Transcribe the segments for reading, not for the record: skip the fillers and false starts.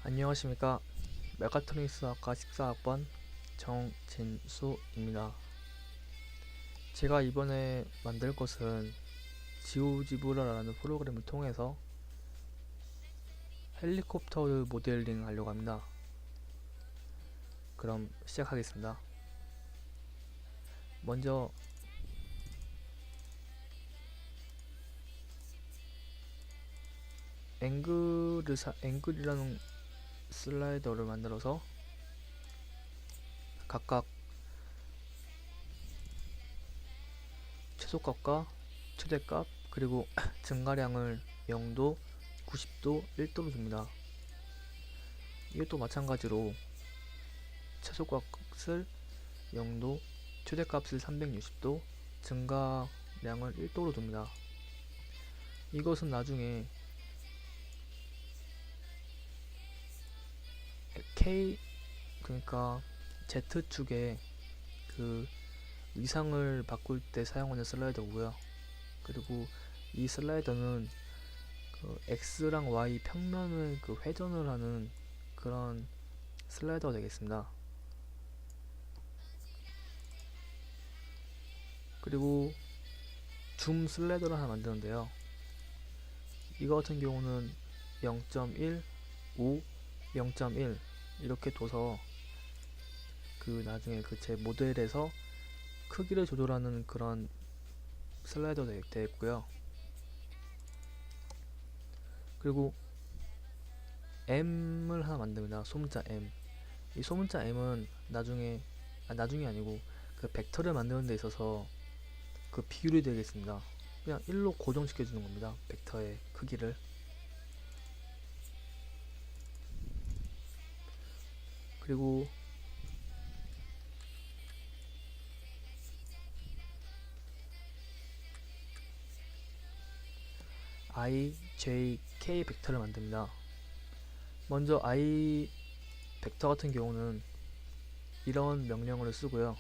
안녕하십니까. 메카트로닉스 학과 14학번 정진수입니다. 제가 이번에 만들 것은 지오지브라라는 프로그램을 통해서 헬리콥터 모델링 하려고 합니다. 그럼 시작하겠습니다. 먼저 앵글이라는 슬라이더를 만들어서 각각 최소값과 최대값 그리고 증가량을 0도, 90도, 1도로 줍니다. 이것도 마찬가지로 최소값을 0도, 최대값을 360도, 증가량을 1도로 둡니다. 이것은 나중에 그러니까 Z축에 그 위상을 바꿀 때 사용하는 슬라이더고요. 그리고 이 슬라이더는 그 X랑 Y 평면을 그 회전을 하는 그런 슬라이더가 되겠습니다. 그리고 줌 슬라이더를 하나 만드는데요. 이거 같은 경우는 0.1, 5, 0.1 이렇게 둬서 그 나중에 그 제 모델에서 크기를 조절하는 그런 슬라이더가 되겠고요. 그리고 M을 하나 만듭니다. 소문자 M. 이 소문자 M은 나중이 아니고 그 벡터를 만드는 데 있어서 그 비율이 되겠습니다. 그냥 1로 고정시켜 주는 겁니다. 벡터의 크기를. 그리고 I, J, K 벡터를 만듭니다. 먼저 I 벡터 같은 경우는 이런 명령어를 쓰고요.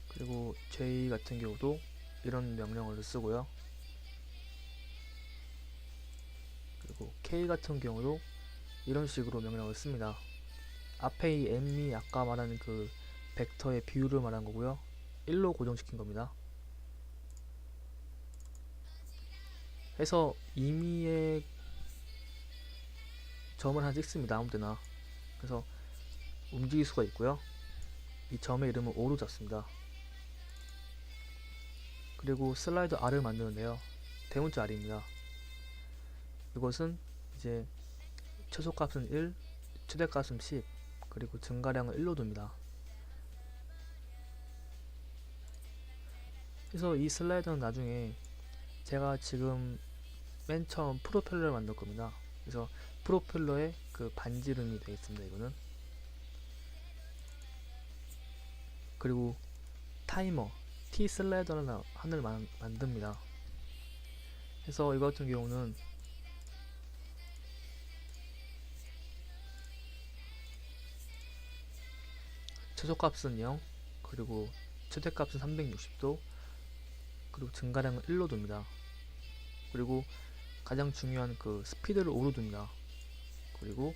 그리고 J 같은 경우도 이런 명령어를 쓰고요. 그리고 K 같은 경우도 이런 식으로 명령을 씁니다. 앞에 이 M이 아까 말하는 그 벡터의 비율을 말한 거고요. 1로 고정시킨 겁니다. 해서 임의의 점을 하나 찍습니다. 아무데나. 그래서 움직일 수가 있고요. 이 점의 이름은 O로 잡습니다. 그리고 슬라이더 R을 만드는데요. 대문자 R입니다. 이것은 이제 최소값은 1, 최대값은 10, 그리고 증가량을 1로 둡니다. 그래서 이 슬라이더는 나중에 제가 지금 맨 처음 프로펠러를 만들 겁니다. 그래서 프로펠러의 그 반지름이 되겠습니다. 이거는. 그리고 타이머 T 슬라이더를 하나를 만듭니다. 그래서 이거 같은 경우는 최소값은 0, 그리고 최대값은 360도, 그리고 증가량은 1로 둡니다. 그리고 가장 중요한 그 스피드를 5로 둡니다. 그리고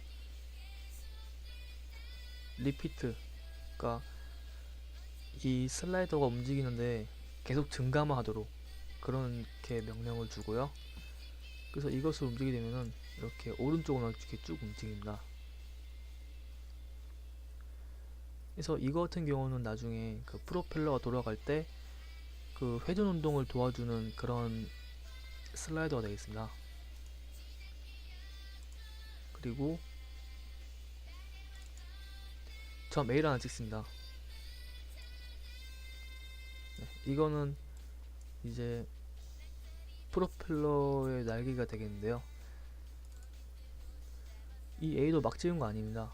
리피트, 그러니까 이 슬라이더가 움직이는데 계속 증가만 하도록 그렇게 명령을 주고요. 그래서 이것을 움직이게 되면은 이렇게 오른쪽으로 이렇게 쭉 움직입니다. 그래서 이거 같은 경우는 나중에 그 프로펠러가 돌아갈 때 그 회전 운동을 도와주는 그런 슬라이더가 되겠습니다. 그리고 점 A를 하나 찍습니다. 네, 이거는 이제 프로펠러의 날개가 되겠는데요. 이 A도 막 찍은 거 아닙니다.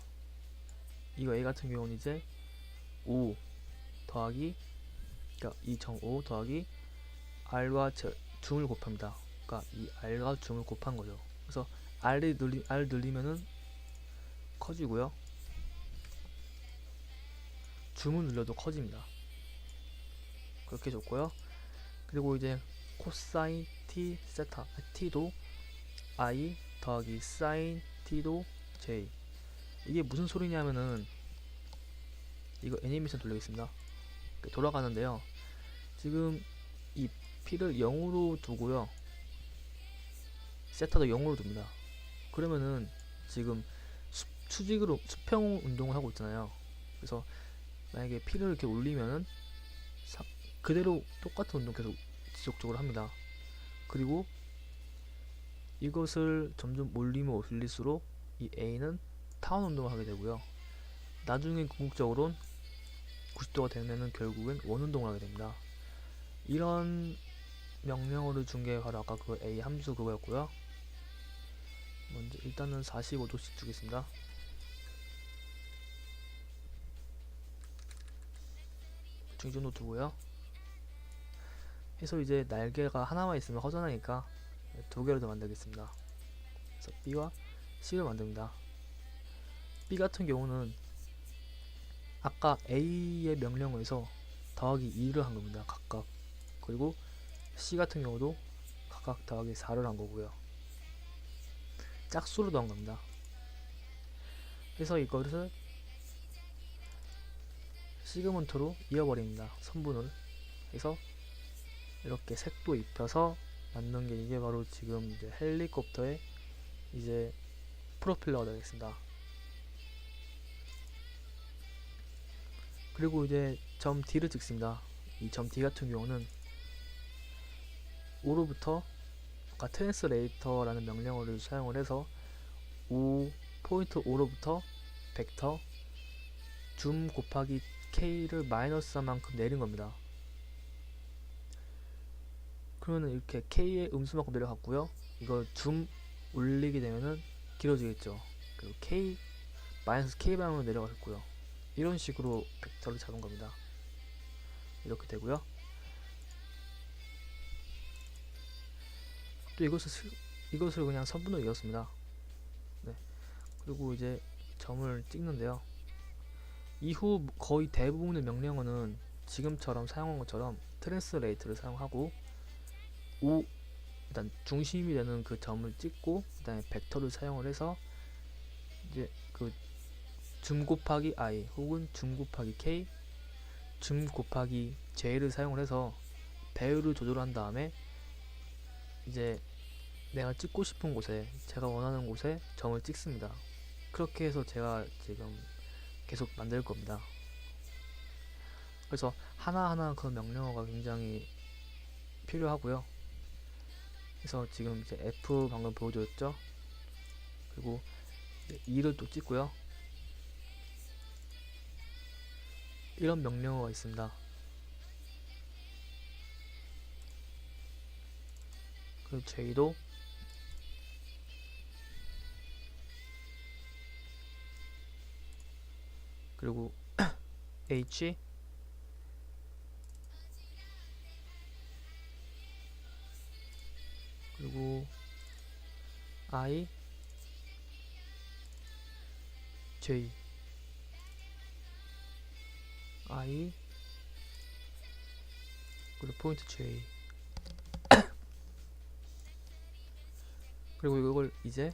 이거 A 같은 경우는 이제 5 더하기, 그러니까 2.5 더하기 R과 줌을 곱합니다. 그러니까 이 R과 줌을 곱한 거죠. 그래서 R 늘리면은 커지고요. 줌을 늘려도 커집니다. 그렇게 줬고요. 그리고 이제 코사인 t 세타 t도 i 더하기 sin t도 j. 이게 무슨 소리냐면은 이거 애니메이션 돌리겠습니다. 돌아가는데요. 지금 이 p를 0으로 두고요. 세타도 0으로 둡니다. 그러면은 지금 수직으로 수평 운동을 하고 있잖아요. 그래서 만약에 p를 이렇게 올리면은 그대로 똑같은 운동 계속 지속적으로 합니다. 그리고 이것을 점점 올리면 올릴수록 이 a는 타원 운동을 하게 되고요. 나중에 궁극적으로는 90도가 되면은 결국엔 원 운동을 하게 됩니다. 이런 명령어를 준 게 바로 아까 그 a 함수 그거였고요. 먼저 일단은 45도씩 주겠습니다. 이 정도 두고요. 해서 이제 날개가 하나만 있으면 허전하니까 두 개를 더 만들겠습니다. 그래서 B와 C를 만듭니다. B 같은 경우는 아까 A의 명령어에서 더하기 2를 한 겁니다. 각각. 그리고 C 같은 경우도 각각 더하기 4를 한 거고요. 짝수로 더한 겁니다. 그래서 이것을 시그먼트로 이어버립니다. 선분을 해서 이렇게 색도 입혀서 만든 게 이게 바로 지금 이제 헬리콥터의 이제 프로펠러가 되겠습니다. 그리고 이제 점 D를 찍습니다. 이 점 D 같은 경우는 5로부터 아까 트랜스레이터라는 명령어를 사용을 해서 포인트 5로부터 벡터 줌 곱하기 K를 마이너스 4만큼 내린 겁니다. 그러면 이렇게 K의 음수만큼 내려갔고요. 이걸 줌 올리게 되면은 길어지겠죠. 그리고 K 마이너스 K 방향으로 내려갔고요. 이런 식으로 벡터를 잡은 겁니다. 이렇게 되고요. 또 이것을 그냥 선분으로 이었습니다. 네. 그리고 이제 점을 찍는데요. 이후 거의 대부분의 명령어는 지금처럼 사용한 것처럼 트랜스레이트를 사용하고 일단 중심이 되는 그 점을 찍고 그 다음에 벡터를 사용을 해서 이제 그 줌 곱하기 i 혹은 줌 곱하기 k 줌 곱하기 j를 사용을 해서 배율을 조절한 다음에 이제 내가 찍고 싶은 곳에 제가 원하는 곳에 점을 찍습니다. 그렇게 해서 제가 지금 계속 만들 겁니다. 그래서 하나하나 그 명령어가 굉장히 필요하고요. 그래서 지금 이제 F 방금 보여줬죠. 그리고 2를 또 찍고요. 이런 명령어가 있습니다. 그리고 J도 그리고 H 그리고 I J I 그리고 포인트 J 그리고 이걸 이제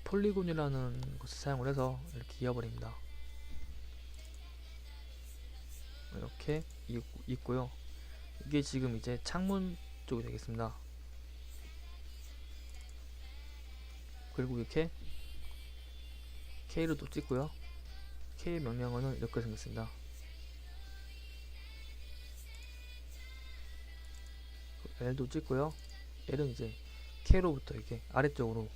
폴리곤이라는 것을 사용을 해서 이렇게 이어버립니다. 이렇게 있고요. 이게 지금 이제 창문 쪽이 되겠습니다. 그리고 이렇게 K를 또 찍고요. K 명령어는 이렇게 생겼습니다. L도 찍고요. L은 이제 K로부터 이렇게 아래쪽으로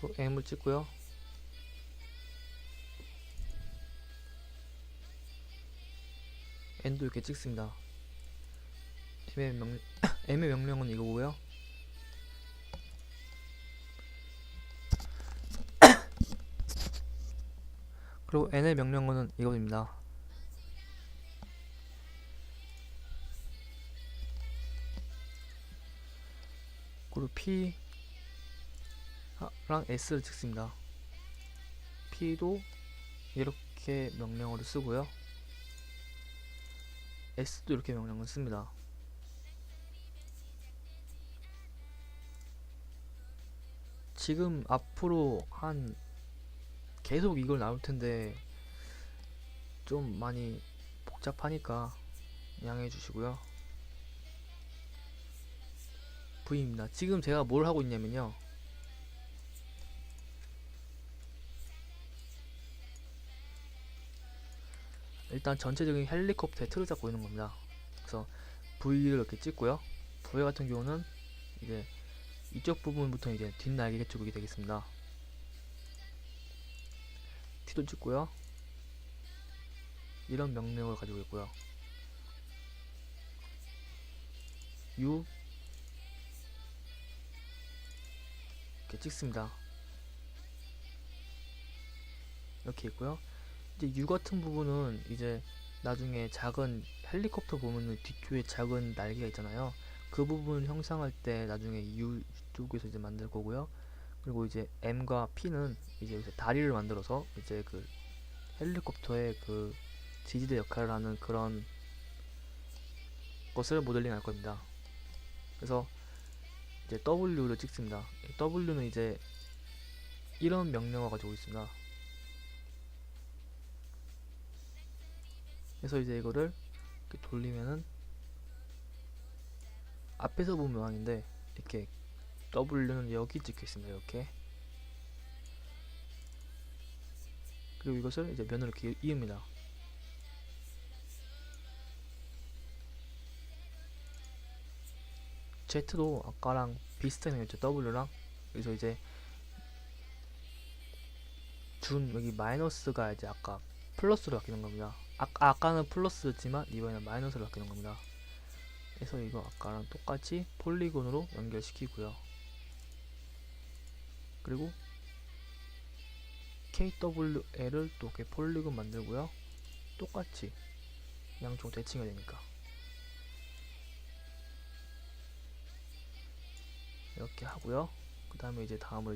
그리고 M을 찍고요. N도 이렇게 찍습니다. M의 명령은 이거고요. 그리고 N의 명령어는 이겁니다. 그리고 P 랑 S를 찍습니다. P도 이렇게 명령어를 쓰고요. S도 이렇게 명령을 씁니다. 지금 앞으로 한 계속 이걸 나올 텐데 좀 많이 복잡하니까 양해해 주시고요. V입니다. 지금 제가 뭘 하고 있냐면요. 일단 전체적인 헬리콥터의 틀을 잡고 있는 겁니다. 그래서 V를 이렇게 찍고요. V 같은 경우는 이제 이쪽 부분부터 이제 뒷날개 쪽이 되겠습니다. T도 찍고요. 이런 명령을 가지고 있고요. U 이렇게 찍습니다. 이렇게 있고요. 이제 U 같은 부분은 이제 나중에 작은 헬리콥터 보면은 뒤쪽에 작은 날개가 있잖아요. 그 부분 형상할 때 나중에 U 쪽에서 이제 만들 거고요. 그리고 이제 M과 P는 이제 여기서 다리를 만들어서 이제 그 헬리콥터의 그 지지대 역할을 하는 그런 것을 모델링 할 겁니다. 그래서 이제 W를 찍습니다. W는 이제 이런 명령어 가지고 있습니다. 그래서 이제 이거를 이렇게 돌리면은 앞에서 본 모양인데 이렇게 W는 여기 찍혀 있습니다. 이렇게. 그리고 이것을 이제 면으로 이렇게 이읍니다. Z도 아까랑 비슷한 형이었죠. W랑. 그래서 이제 준 여기 마이너스가 이제 아까 플러스로 바뀌는 겁니다. 아까는 플러스였지만 이번에는 마이너스로 바뀌는 겁니다. 그래서 이거 아까랑 똑같이 폴리곤으로 연결시키고요. 그리고 KWL을 또 이렇게 폴리곤 만들고요. 똑같이 양쪽 대칭해야 되니까 이렇게 하고요. 그 다음에 이제 다음으로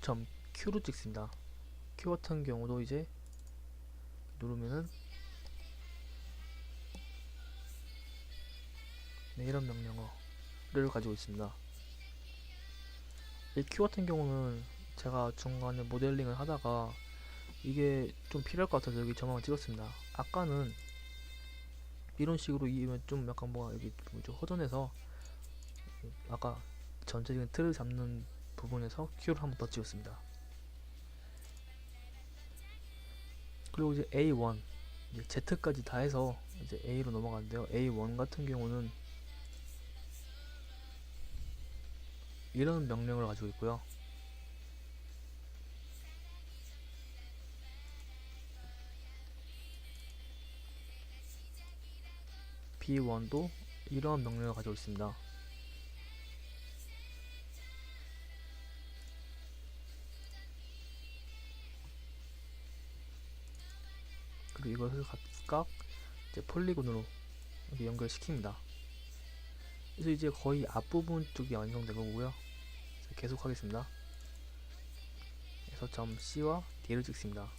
점 Q로 찍습니다. Q 같은 경우도 이제 누르면은 네, 이런 명령어를 가지고 있습니다. 이 Q 같은 경우는 제가 중간에 모델링을 하다가 이게 좀 필요할 것 같아서 여기 점화만 찍었습니다. 아까는 이런 식으로 이면 좀 약간 뭐가 여기 좀 허전해서 아까 전체적인 틀을 잡는 부분에서 Q를 한번 더 찍었습니다. 그리고 이제 A1 이제 Z까지 다 해서 이제 A로 넘어가는데요. A1 같은 경우는 이런 명령을 가지고 있고요. B1도 이러한 명령을 가지고 있습니다. 그리고 이것을 각각 이제 폴리곤으로 이렇게 연결시킵니다. 그래서 이제 거의 앞부분 쪽이 완성된 거고요. 계속 하겠습니다. 그래서 점 C와 D를 찍습니다.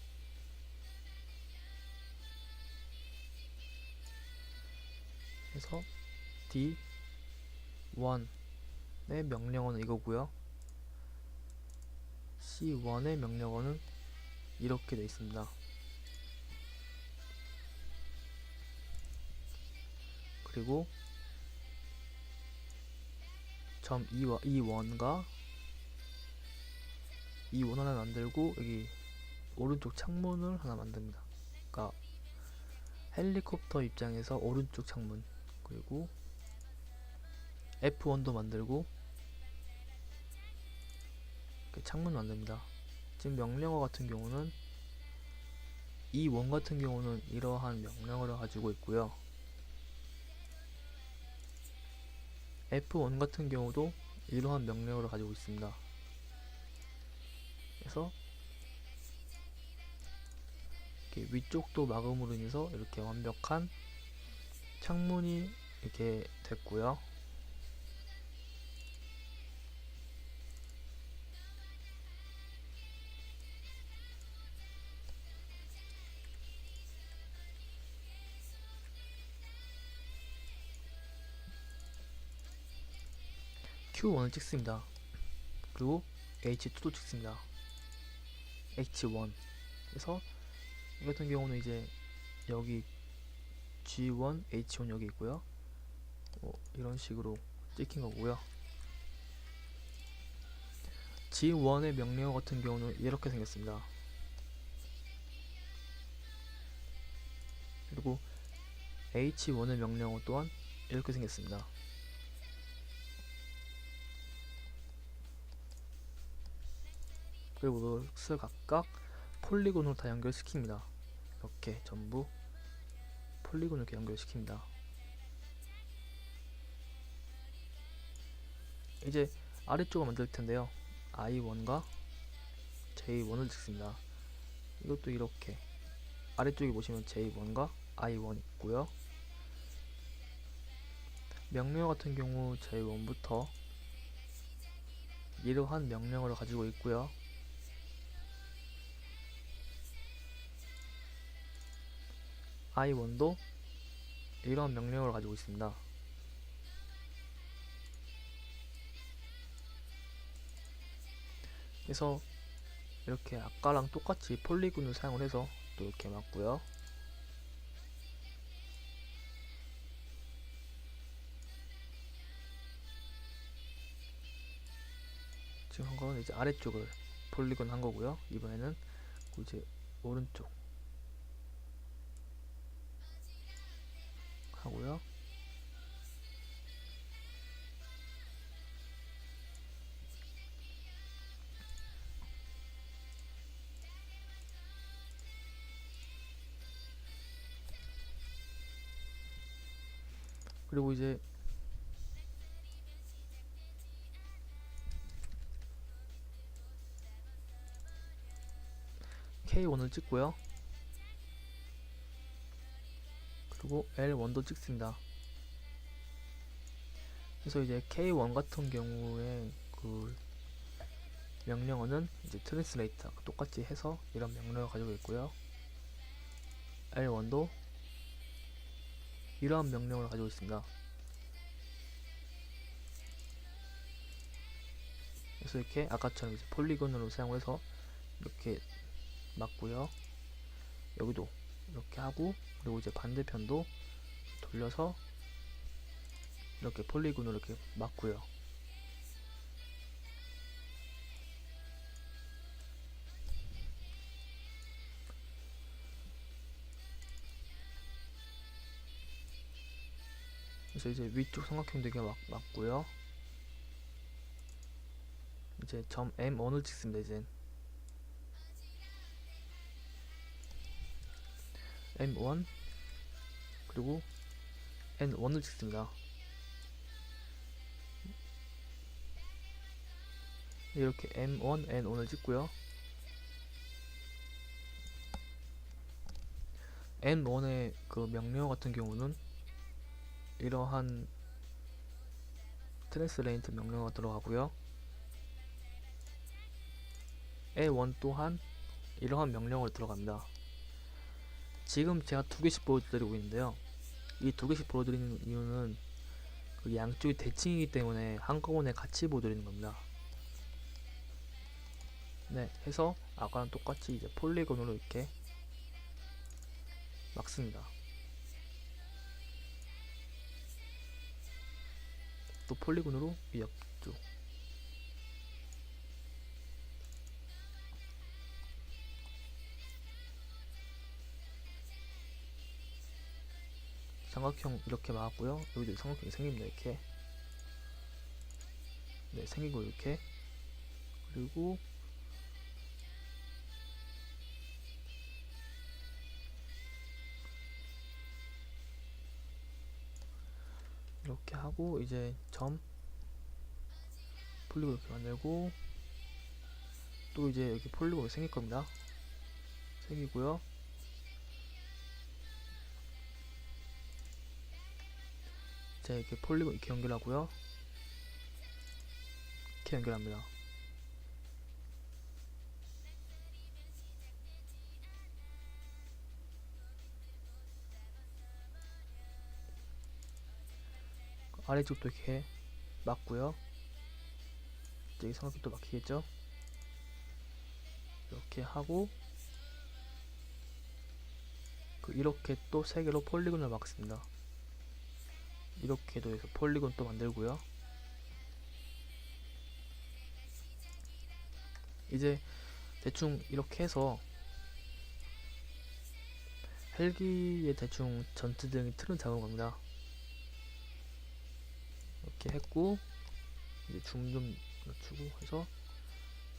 그래서 D1의 명령어는 이거고요. C1의 명령어는 이렇게 되어 있습니다. 그리고 점 E1과 E1 하나 만들고 여기 오른쪽 창문을 하나 만듭니다. 그러니까 헬리콥터 입장에서 오른쪽 창문, 그리고 F1도 만들고 이렇게 창문 만듭니다. 지금 명령어 같은 경우는 E1 같은 경우는 이러한 명령어를 가지고 있고요. F1 같은 경우도 이러한 명령어를 가지고 있습니다. 그래서 이렇게 위쪽도 막음으로 인해서 이렇게 완벽한 창문이 이렇게 됐고요. Q1을 찍습니다. 그리고 H2도 찍습니다. H1. 그래서 이 같은 경우는 이제 여기 G1, H1 여기 있고요. 이런 식으로 찍힌 거고요. G1의 명령어 같은 경우는 이렇게 생겼습니다. 그리고 H1의 명령어 또한 이렇게 생겼습니다. 그리고 이것을 각각 폴리곤으로 다 연결시킵니다. 이렇게 전부 폴리곤을 이렇게 연결시킵니다. 이제 아래쪽을 만들 텐데요. I1과 J1을 찍습니다. 이것도 이렇게 아래쪽에 보시면 J1과 I1 있고요. 명령어 같은 경우 J1부터 이러한 명령어를 가지고 있고요. I1도 이러한 명령어를 가지고 있습니다. 그래서 이렇게 아까랑 똑같이 폴리곤을 사용을 해서 또 이렇게 맞고요. 지금 한 거는 이제 아래쪽을 폴리곤 한 거고요. 이번에는 이제 오른쪽 하고요. 그리고 이제 K1을 찍고요. 그리고 L1도 찍습니다. 그래서 이제 K1 같은 경우에 그 명령어는 이제 트랜스레이터 똑같이 해서 이런 명령어를 가지고 있고요. L1도 이러한 명령어를 가지고 있습니다. 그래서 이렇게 아까처럼 이제 폴리곤으로 사용해서 이렇게 맞고요. 여기도 이렇게 하고, 그리고 이제 반대편도 돌려서 이렇게 폴리곤으로 이렇게 맞고요. 그래서 이제 위쪽 삼각형도 이렇게 맞고요. 이제 점 M1을 찍습니다. 이제 M1 그리고 N1을 찍습니다. 이렇게 M1, N1을 찍고요. N1의 그 명령어 같은 경우는 이러한 트랜스레이트 명령어가 들어가고요. L1 또한 이러한 명령어로 들어갑니다. 지금 제가 두 개씩 보여드리고 있는데요. 이 두 개씩 보여드리는 이유는 그 양쪽이 대칭이기 때문에 한꺼번에 같이 보여드리는 겁니다. 네, 해서 아까랑 똑같이 이제 폴리곤으로 이렇게 막습니다. 또 폴리곤으로 이 옆쪽 삼각형 이렇게 막았고요. 여기도 삼각형이 생깁니다. 이렇게 네, 생기고 이렇게, 그리고 이렇게 하고 이제 점 폴리곤 이렇게 만들고, 또 이제 여기 폴리곤이 생길 겁니다. 생기고요. 자, 이렇게 폴리곤 이렇게 연결하고요. 이렇게 연결합니다. 아래쪽도 이렇게 막고요. 여기 삼각형도 막히겠죠? 이렇게 하고 이렇게 또 3개로 폴리곤을 막습니다. 이렇게도 해서 폴리곤 또 만들고요. 이제 대충 이렇게 해서 헬기에 대충 전체적인 틀은 잡은 겁니다. 이렇게 했고 이제 줌 좀 낮추고 해서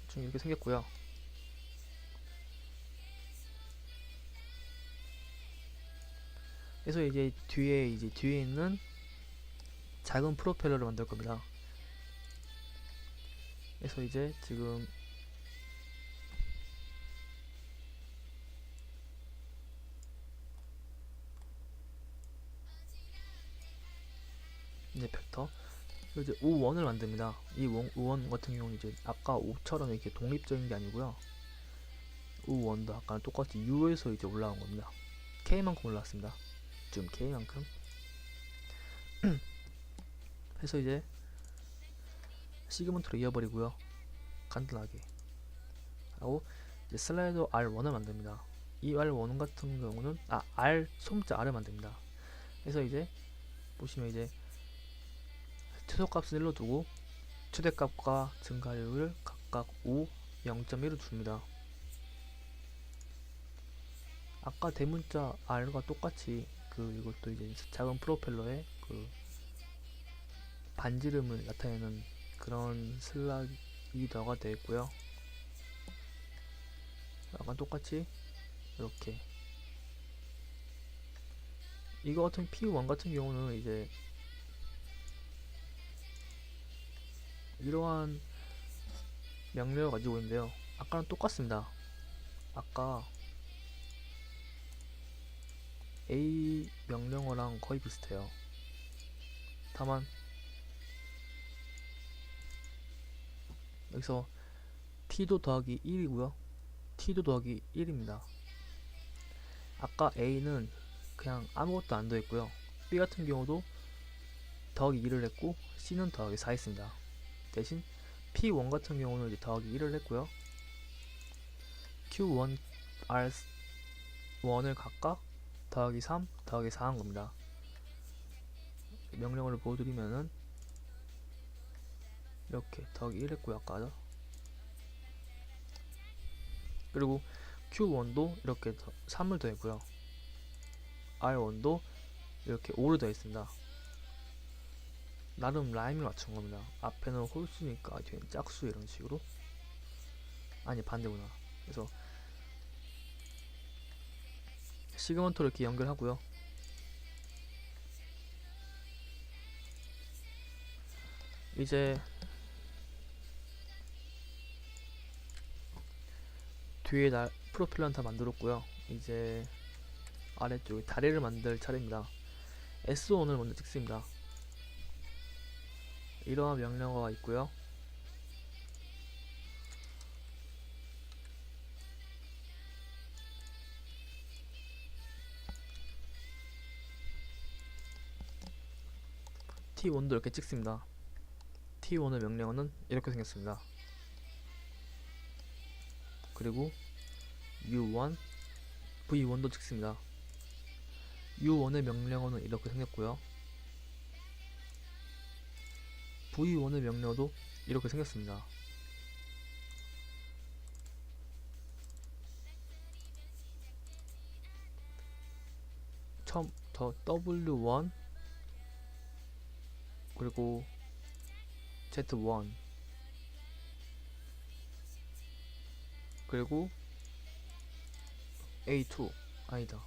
대충 이렇게 생겼고요. 그래서 이제 뒤에 있는 작은 프로펠러를 만들 겁니다. 그래서 이제 지금 이제 벡터 이제 O1을 만듭니다. 이 O1 같은 경우는 이제 아까 O처럼 이렇게 독립적인 게 아니고요. O1도 아까랑 똑같이 U에서 이제 올라온 겁니다. K만큼 올라왔습니다. 좀 K만큼. 해서 이제 시그먼트로 이어버리고요. 간단하게 하고 이제 슬라이더 R1을 만듭니다. 이 R1 같은 경우는 R 소문자 R을 만듭니다. 그래서 이제 보시면 이제 최소값은 1로 두고 최대값과 증가율을 각각 5, 0.1로 줍니다. 아까 대문자 R과 똑같이 이것도 이제 작은 프로펠러에 반지름을 나타내는 그런 슬라이더가 되어 있고요. 아까 똑같이 이렇게 이거 같은 P1 같은 경우는 이제 이러한 명령을 가지고 있는데요. 아까랑 똑같습니다. 아까 A 명령어랑 거의 비슷해요. 다만 여기서 t도 더하기 1이고요. t도 더하기 1입니다. 아까 A는 그냥 아무것도 안 더했고요. B 같은 경우도 더하기 2를 했고 C는 더하기 4 했습니다. 대신 P1 같은 경우는 이제 더하기 1을 했고요. Q1, R1을 각각 더하기 3, 더하기 4 한 겁니다. 명령어를 보여드리면은 이렇게 더하기 1 했고요. 아까 그리고 Q1도 이렇게 3을 더했고요. R1도 이렇게 5를 더했습니다. 나름 라임을 맞춘 겁니다. 앞에는 홀수니까 뒤에는 짝수 이런 식으로. 아니 반대구나. 그래서 시그먼트로 이렇게 연결하고요. 이제 뒤에 프로펠러는 다 만들었고요. 이제 아래쪽에 다리를 만들 차례입니다. S1을 먼저 찍습니다. 이러한 명령어가 있고요. T1도 이렇게 찍습니다. T1의 명령어는 이렇게 생겼습니다. 그리고 U1, V1도 찍습니다. U1의 명령어는 이렇게 생겼고요. V1의 명령어도 이렇게 생겼습니다. 처음부터 W1 그리고 Z1 그리고 A2 아니다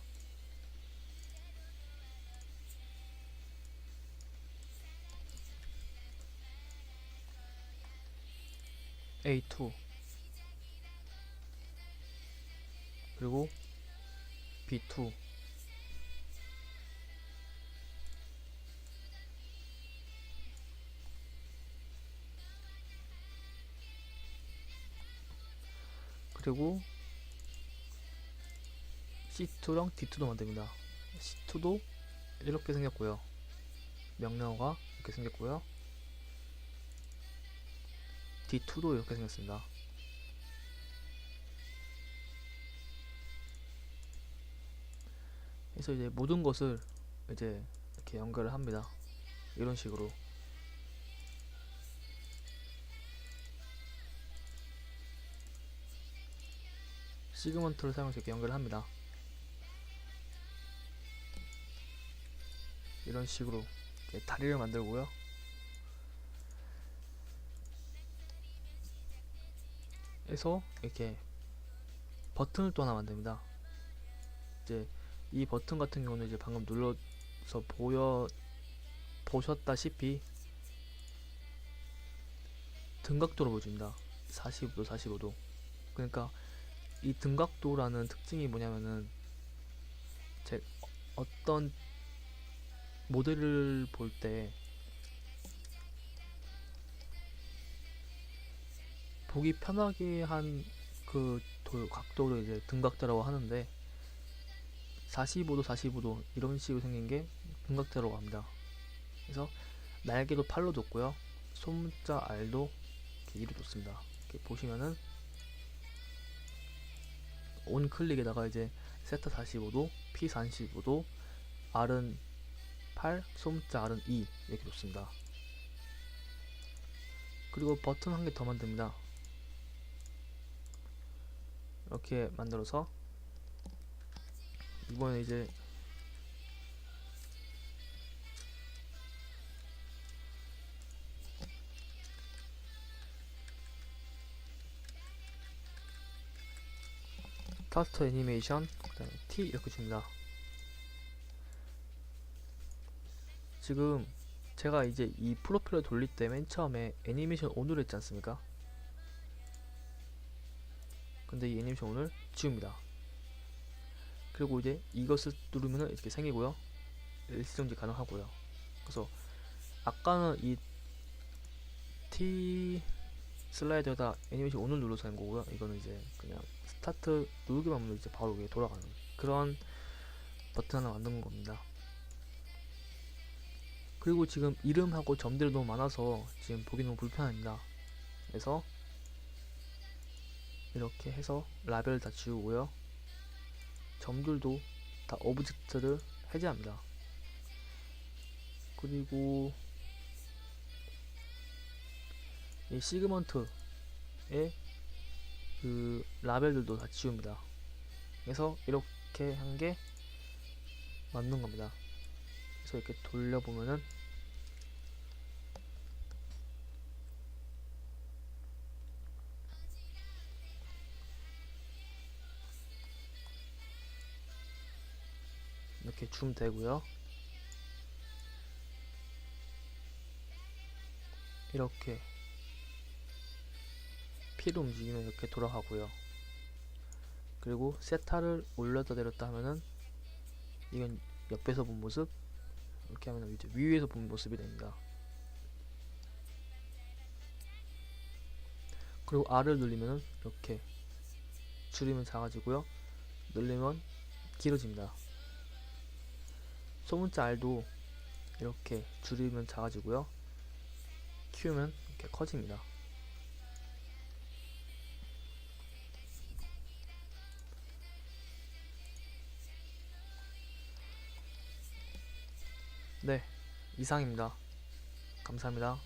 A2 그리고 B2 그리고 C2랑 D2도 만듭니다. C2도 이렇게 생겼고요. 명령어가 이렇게 생겼고요. D2도 이렇게 생겼습니다. 그래서 이제 모든 것을 이제 이렇게 연결을 합니다. 이런 식으로. 시그먼트를 사용해서 이렇게 연결을 합니다. 이런 식으로 이렇게 다리를 만들고요. 해서 이렇게 버튼을 또 하나 만듭니다. 이제 이 버튼 같은 경우는 이제 방금 눌러서 보셨다시피 등각도로 보여줍니다. 45도, 45도. 그러니까 이 등각도라는 특징이 뭐냐면은 제 어떤 모델을 볼 때 보기 편하게 한 그 각도를 이제 등각대라고 하는데 45도, 45도 이런 식으로 생긴 게 등각대라고 합니다. 그래서 날개도 8로 뒀고요. 소문자 R도 이렇게 2로 뒀습니다. 이렇게 보시면은 온 클릭에다가 이제 세타 45도, P 45도, R은 8, 소문자 R은 2 이렇게 뒀습니다. 그리고 버튼 한 개 더 만듭니다. 이렇게 만들어서 이번에 이제 스타트 애니메이션 그다음에 T 이렇게 줍니다. 지금 제가 이제 이 프로필을 돌릴 때 맨 처음에 애니메이션 ON을 했지 않습니까? 근데 이 애니메이션 ON을 지웁니다. 그리고 이제 이것을 누르면 이렇게 생기고요. 일시정지 가능하고요. 그래서 아까는 이 T 슬라이드에다 애니메이션 ON을 눌러서 한 거고요. 이거는 이제 그냥 스타트 누르기만 하면 이제 바로 위에 돌아가는 그런 버튼 하나 만든 겁니다. 그리고 지금 이름하고 점들이 너무 많아서 지금 보기 너무 불편합니다. 그래서 이렇게 해서 라벨 다 지우고요. 점들도 다 오브젝트를 해제합니다. 그리고 이 시그먼트의 그 라벨들도 다 지웁니다. 그래서 이렇게 한 게 맞는 겁니다. 그래서 이렇게 돌려보면은 이렇게 줌 되고요. 이렇게 P로 움직이면 이렇게 돌아가고요. 그리고 세타를 올렸다 내렸다 하면은 이건 옆에서 본 모습, 이렇게 하면 이제 위에서 본 모습이 됩니다. 그리고 R을 누르면 이렇게 줄이면 작아지고요. 늘리면 길어집니다. 소문자 R도 이렇게 줄이면 작아지고요. 키우면 이렇게 커집니다. 네, 이상입니다. 감사합니다.